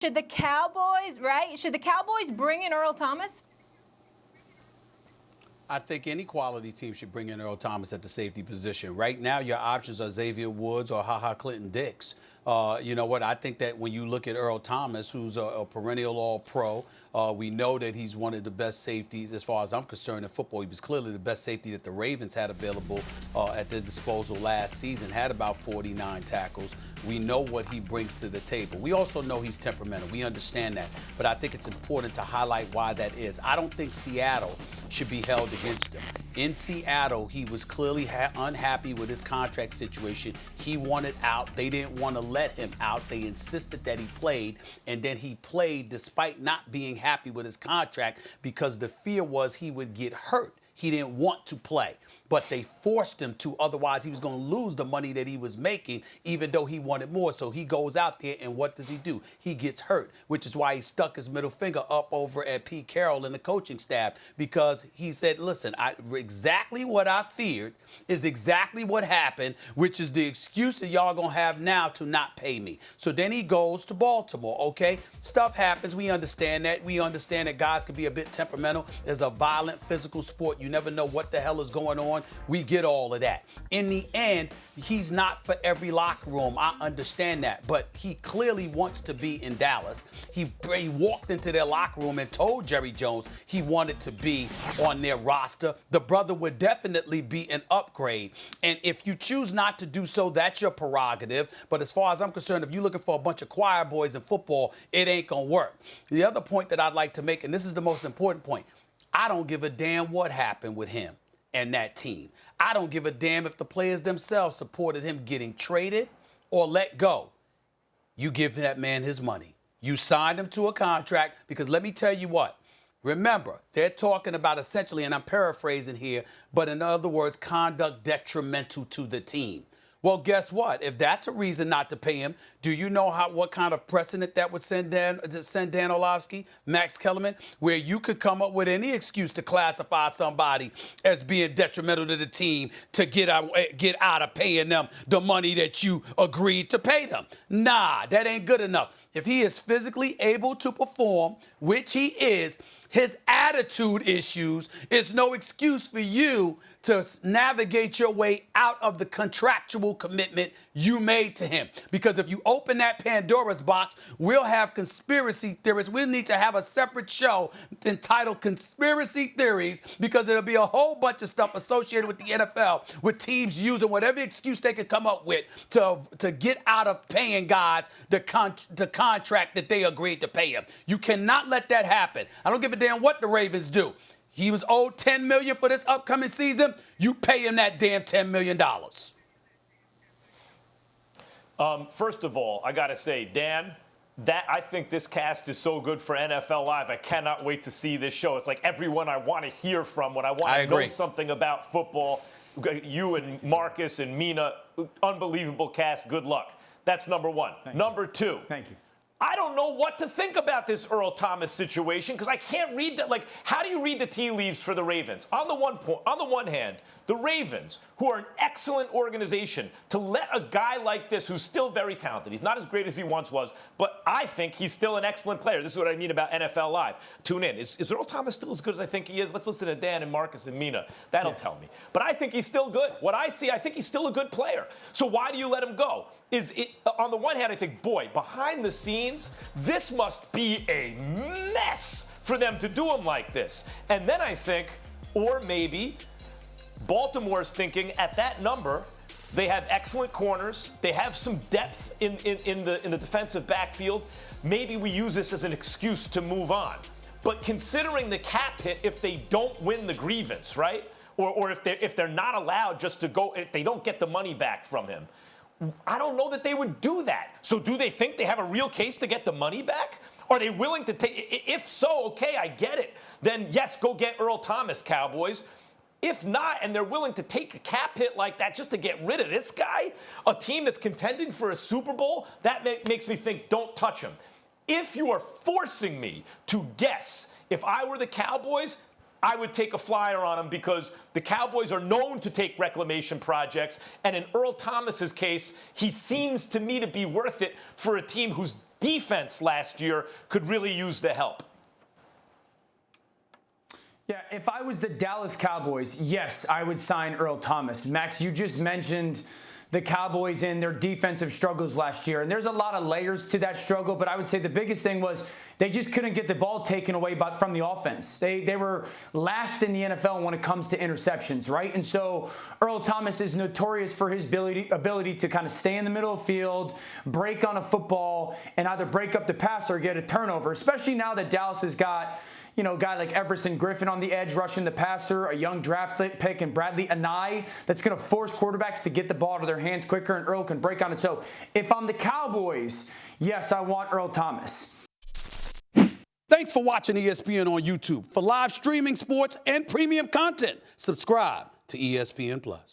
Should the Cowboys, right? Should the Cowboys bring in Earl Thomas? I think any quality team should bring in Earl Thomas at the safety position. Right now, your options are Xavier Woods or HaHa Clinton-Dix. You know what? I think that when you look at Earl Thomas, who's a perennial All-Pro, we know that he's one of the best safeties, as far as I'm concerned, in football. He was clearly the best safety that the Ravens had available at their disposal last season, had about 49 tackles. We know what he brings to the table. We also know he's temperamental. We understand that. But I think it's important to highlight why that is. I don't think Seattle should be held against him. In Seattle, he was clearly unhappy with his contract situation. He wanted out. They didn't want to let him out. They insisted that he played, and then he played despite not being happy with his contract because the fear was he would get hurt. He didn't want to play, but they forced him to. Otherwise, he was going to lose the money that he was making, even though he wanted more. So he goes out there, and what does he do? He gets hurt, which is why he stuck his middle finger up over at Pete Carroll and the coaching staff, because he said, listen, exactly what I feared is exactly what happened, which is the excuse that y'all going to have now to not pay me. So then he goes to Baltimore, okay? Stuff happens. We understand that. We understand that guys can be a bit temperamental. It's a violent, physical sport. You never know what the hell is going on. We get all of that. In the end, he's not for every locker room. I understand that. But he clearly wants to be in Dallas. He walked into their locker room and told Jerry Jones he wanted to be on their roster. The brother would definitely be an upgrade. And if you choose not to do so, that's your prerogative. But as far as I'm concerned, if you're looking for a bunch of choir boys in football, it ain't going to work. The other point that I'd like to make, and this is the most important point, I don't give a damn what happened with him and that team. I don't give a damn if the players themselves supported him getting traded or let go. You give that man his money. You signed him to a contract because let me tell you what. Remember, they're talking about essentially, and I'm paraphrasing here, but in other words, conduct detrimental to the team. Well, guess what? If that's a reason not to pay him, do you know what kind of precedent that would send Dan Orlovsky, Max Kellerman, where you could come up with any excuse to classify somebody as being detrimental to the team to get out of paying them the money that you agreed to pay them? Nah, that ain't good enough. If he is physically able to perform, which he is, his attitude issues is no excuse for you to navigate your way out of the contractual commitment you made to him. Because if you open that Pandora's box, we'll have conspiracy theorists. We'll need to have a separate show entitled Conspiracy Theories, because there'll be a whole bunch of stuff associated with the NFL, with teams using whatever excuse they can come up with to get out of paying guys the contract that they agreed to pay him. You cannot let that happen. I don't give a damn what the Ravens do. He was owed $10 million for this upcoming season. You pay him that damn $10 million. First of all, I got to say, Dan, I think this cast is so good for NFL Live. I cannot wait to see this show. It's like everyone I want to hear from when I want to know something about football. You and Marcus and Mina, unbelievable cast. Good luck. That's number one. Number two. Thank you. I don't know what to think about this Earl Thomas situation because I can't read that. Like, how do you read the tea leaves for the Ravens? On the one hand, the Ravens, who are an excellent organization, to let a guy like this, who's still very talented, he's not as great as he once was, but I think he's still an excellent player. This is what I mean about NFL Live. Tune in. Is Earl Thomas still as good as I think he is? Let's listen to Dan and Marcus and Mina. That'll tell me. But I think he's still good. What I see, I think he's still a good player. So why do you let him go? On the one hand, I think, boy, behind the scenes, this must be a mess for them to do him like this. And then I think, or maybe Baltimore's thinking at that number, they have excellent corners. They have some depth in the defensive backfield. Maybe we use this as an excuse to move on. But considering the cap hit, if they don't win the grievance, right? Or if they're not allowed just to go, if they don't get the money back from him, I don't know that they would do that. So do they think they have a real case to get the money back? Are they willing to take? If so, okay, I get it. Then yes, go get Earl Thomas, Cowboys. If not, and they're willing to take a cap hit like that just to get rid of this guy, a team that's contending for a Super Bowl, that makes me think, don't touch him. If you are forcing me to guess, if I were the Cowboys, I would take a flyer on him because the Cowboys are known to take reclamation projects. And in Earl Thomas's case, he seems to me to be worth it for a team who's defense last year could really use the help. Yeah, if I was the Dallas Cowboys, yes, I would sign Earl Thomas. Max, you just mentioned the Cowboys and their defensive struggles last year. And there's a lot of layers to that struggle, but I would say the biggest thing was they just couldn't get the ball taken away from the offense. They were last in the NFL when it comes to interceptions, right? And so Earl Thomas is notorious for his ability to kind of stay in the middle of the field, break on a football, and either break up the pass or get a turnover, especially now that Dallas has got a guy like Everson Griffin on the edge rushing the passer, a young draft pick, and Bradley Anai that's going to force quarterbacks to get the ball to their hands quicker, and Earl can break on it. So if I'm the Cowboys, yes, I want Earl Thomas. Thanks for watching ESPN on YouTube. For live streaming sports and premium content, subscribe to ESPN+.